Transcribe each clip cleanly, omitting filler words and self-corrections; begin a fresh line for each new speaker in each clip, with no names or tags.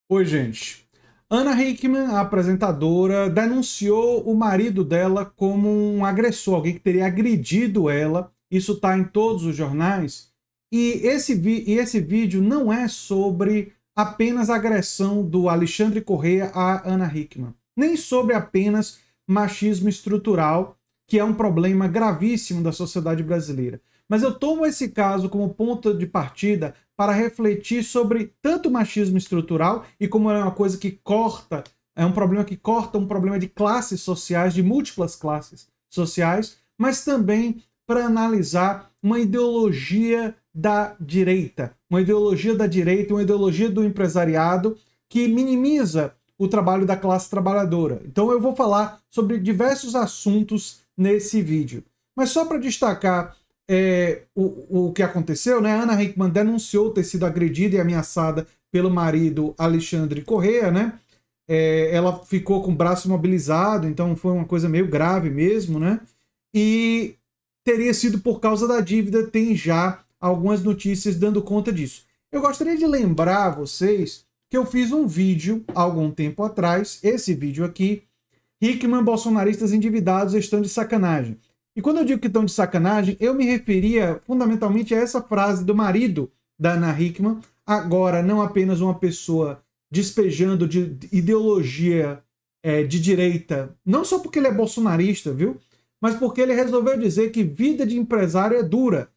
Oi, gente. Ana Hickman, a apresentadora, denunciou o marido dela como um agressor, alguém que teria agredido ela. Isso está em todos os jornais. E esse vídeo não é sobre apenas a agressão do Alexandre Corrêa à Ana Hickman, nem sobre apenas machismo estrutural, que é um problema gravíssimo da sociedade brasileira. Mas eu tomo esse caso como ponto de partida para refletir sobre tanto o machismo estrutural e como é uma coisa que corta, é um problema que corta um problema de classes sociais, de múltiplas classes sociais, mas também para analisar uma ideologia da direita, uma ideologia da direita, uma ideologia do empresariado que minimiza o trabalho da classe trabalhadora. Então eu vou falar sobre diversos assuntos nesse vídeo. Mas só para destacar o que aconteceu, né? A Ana Hickman denunciou ter sido agredida e ameaçada pelo marido Alexandre Corrêa, né? Ela ficou com o braço imobilizado, então foi uma coisa meio grave mesmo, né? E teria sido por causa da dívida, tem já algumas notícias dando conta disso. Eu gostaria de lembrar a vocês que eu fiz um vídeo há algum tempo atrás, esse vídeo aqui, Hickman, bolsonaristas endividados estão de sacanagem. E quando eu digo que estão de sacanagem, eu me referia fundamentalmente a essa frase do marido da Ana Hickman, agora não apenas uma pessoa despejando de ideologia de direita, não só porque ele é bolsonarista, viu? Mas porque ele resolveu dizer que vida de empresário é dura.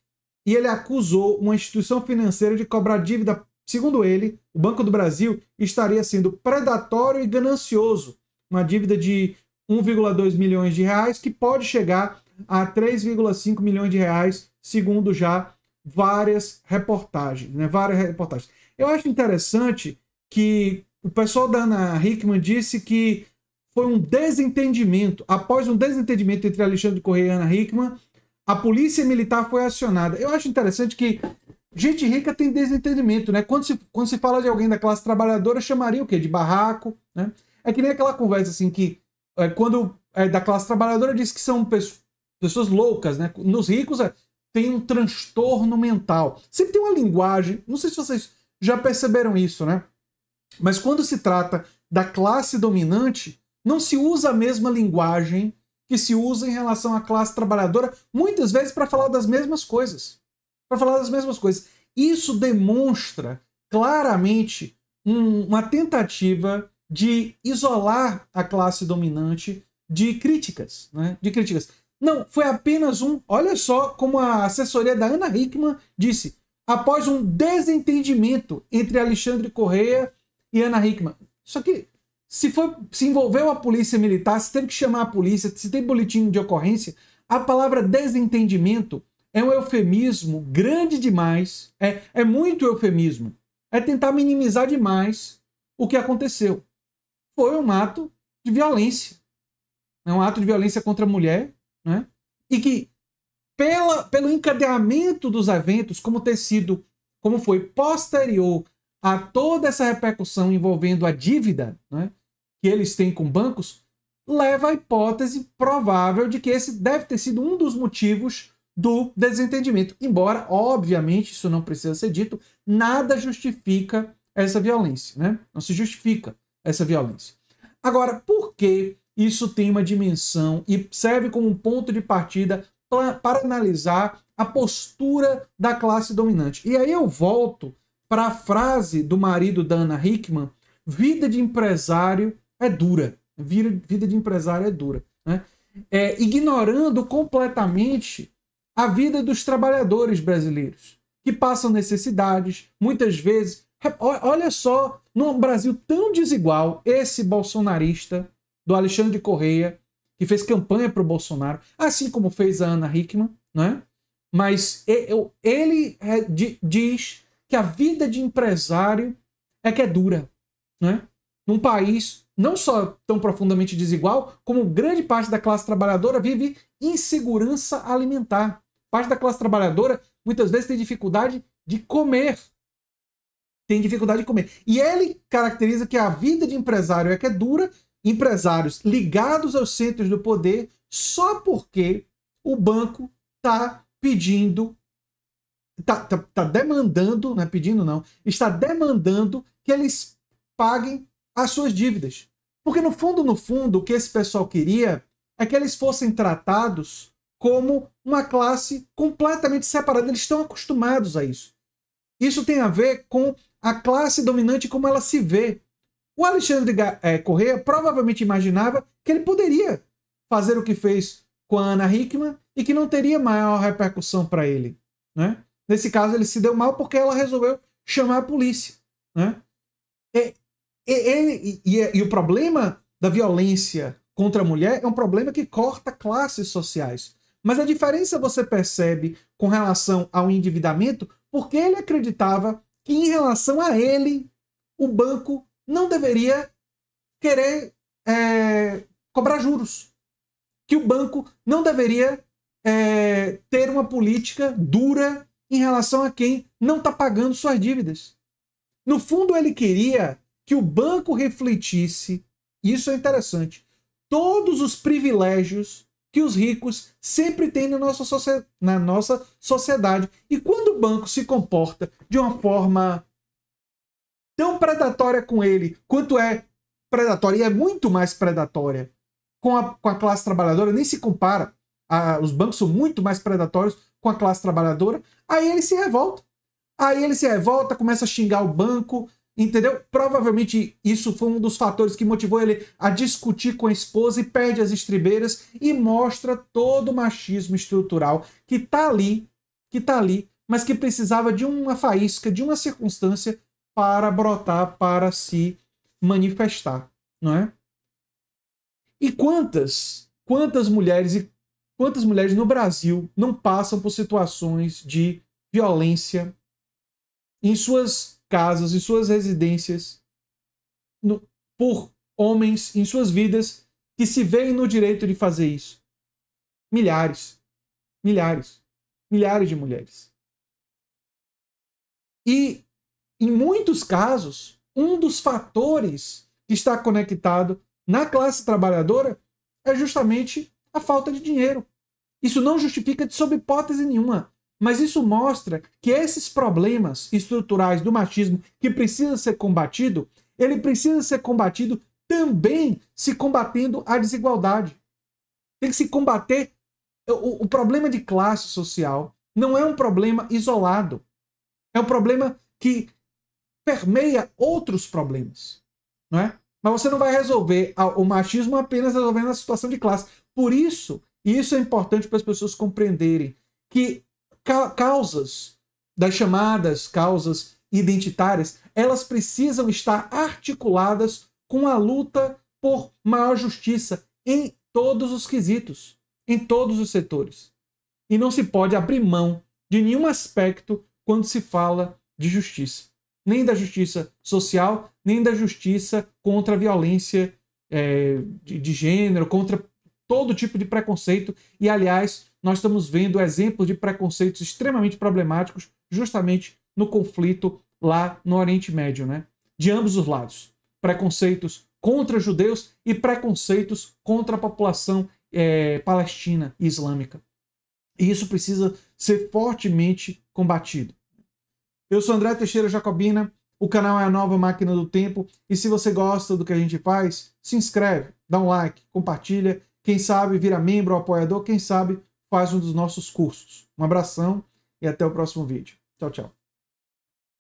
E ele acusou uma instituição financeira de cobrar dívida. Segundo ele, o Banco do Brasil estaria sendo predatório e ganancioso. Uma dívida de 1,2 milhões de reais que pode chegar a 3,5 milhões de reais, segundo já várias reportagens, né? Várias reportagens. Eu acho interessante que o pessoal da Ana Hickman disse que foi um desentendimento. Após um desentendimento entre Alexandre Corrêa e Ana Hickman, a polícia militar foi acionada. Eu acho interessante que gente rica tem desentendimento, né? Quando se fala de alguém da classe trabalhadora, chamaria o quê? De barraco, né? É que nem aquela conversa assim que quando é da classe trabalhadora diz que são pessoas loucas, né? Nos ricos tem um transtorno mental. Sempre tem uma linguagem, não sei se vocês já perceberam isso, né? Mas quando se trata da classe dominante, não se usa a mesma linguagem que se usa em relação à classe trabalhadora, muitas vezes para falar das mesmas coisas. Para falar das mesmas coisas. Isso demonstra claramente uma tentativa de isolar a classe dominante de críticas, né? De críticas. Não, foi apenas um... Olha só como a assessoria da Ana Hickman disse. Após um desentendimento entre Alexandre Corrêa e Ana Hickman. Isso aqui, se envolveu a polícia militar, se teve que chamar a polícia, se tem boletim de ocorrência, a palavra desentendimento é um eufemismo grande demais. É muito eufemismo. É tentar minimizar demais o que aconteceu. Foi um ato de violência. É um ato de violência contra a mulher, né? E que, pelo encadeamento dos eventos, como foi posterior a toda essa repercussão envolvendo a dívida, né, que eles têm com bancos, leva à hipótese provável de que esse deve ter sido um dos motivos do desentendimento. Embora, obviamente, isso não precisa ser dito, nada justifica essa violência, né? Não se justifica essa violência. Agora, por que isso tem uma dimensão e serve como um ponto de partida para analisar a postura da classe dominante? E aí eu volto para a frase do marido da Ana Hickman: vida de empresário é dura. Vida de empresário é dura. Né? Ignorando completamente a vida dos trabalhadores brasileiros, que passam necessidades, muitas vezes. Olha só, num Brasil tão desigual, esse bolsonarista do Alexandre Corrêa, que fez campanha para o Bolsonaro, assim como fez a Ana Hickman, né? Mas ele diz que a vida de empresário é que é dura, né? Num país não só tão profundamente desigual, como grande parte da classe trabalhadora vive insegurança alimentar. Parte da classe trabalhadora muitas vezes tem dificuldade de comer. Tem dificuldade de comer. E ele caracteriza que a vida de empresário é que é dura, empresários ligados aos centros do poder, só porque o banco está pedindo, está demandando, não é pedindo não, está demandando que eles paguem as suas dívidas. Porque no fundo, o que esse pessoal queria é que eles fossem tratados como uma classe completamente separada. Eles estão acostumados a isso. Isso tem a ver com a classe dominante como ela se vê. O Alexandre Corrêa provavelmente imaginava que ele poderia fazer o que fez com a Ana Hickman e que não teria maior repercussão para ele, né? Nesse caso, ele se deu mal porque ela resolveu chamar a polícia, né? E o problema da violência contra a mulher é um problema que corta classes sociais. Mas a diferença você percebe com relação ao endividamento porque ele acreditava que em relação a ele, o banco não deveria querer cobrar juros. Que o banco não deveria ter uma política dura em relação a quem não está pagando suas dívidas. No fundo, ele queria que o banco refletisse, isso é interessante, todos os privilégios que os ricos sempre têm na nossa sociedade. E quando o banco se comporta de uma forma tão predatória com ele, quanto é predatória, e é muito mais predatória com a classe trabalhadora, nem se compara. Os bancos são muito mais predatórios com a classe trabalhadora. Aí ele se revolta. Começa a xingar o banco, entendeu? Provavelmente isso foi um dos fatores que motivou ele a discutir com a esposa e perde as estribeiras e mostra todo o machismo estrutural que tá ali, mas que precisava de uma faísca, de uma circunstância para brotar, para se manifestar, não é? E quantas mulheres no Brasil não passam por situações de violência em suas casas, em suas residências, por homens em suas vidas que se veem no direito de fazer isso? Milhares de mulheres. E, em muitos casos, um dos fatores que está conectado na classe trabalhadora é justamente a falta de dinheiro. Isso não justifica de sob hipótese nenhuma, mas isso mostra que esses problemas estruturais do machismo que precisa ser combatido, ele precisa ser combatido também se combatendo a desigualdade. Tem que se combater. O problema de classe social não é um problema isolado. É um problema que permeia outros problemas, não é? Mas você não vai resolver o machismo apenas resolvendo a situação de classe. Por isso, e isso é importante para as pessoas compreenderem, que causas das chamadas causas identitárias, elas precisam estar articuladas com a luta por maior justiça em todos os quesitos, em todos os setores. E não se pode abrir mão de nenhum aspecto quando se fala de justiça. Nem da justiça social, nem da justiça contra a violência de gênero, contra todo tipo de preconceito. E, aliás, nós estamos vendo exemplos de preconceitos extremamente problemáticos justamente no conflito lá no Oriente Médio, né? De ambos os lados. Preconceitos contra judeus e preconceitos contra a população palestina e islâmica. E isso precisa ser fortemente combatido. Eu sou André Teixeira Jacobina, o canal é a Nova Máquina do Tempo, e se você gosta do que a gente faz, se inscreve, dá um like, compartilha, quem sabe vira membro ou apoiador, quem sabe faz um dos nossos cursos. Um abração e até o próximo vídeo. Tchau, tchau.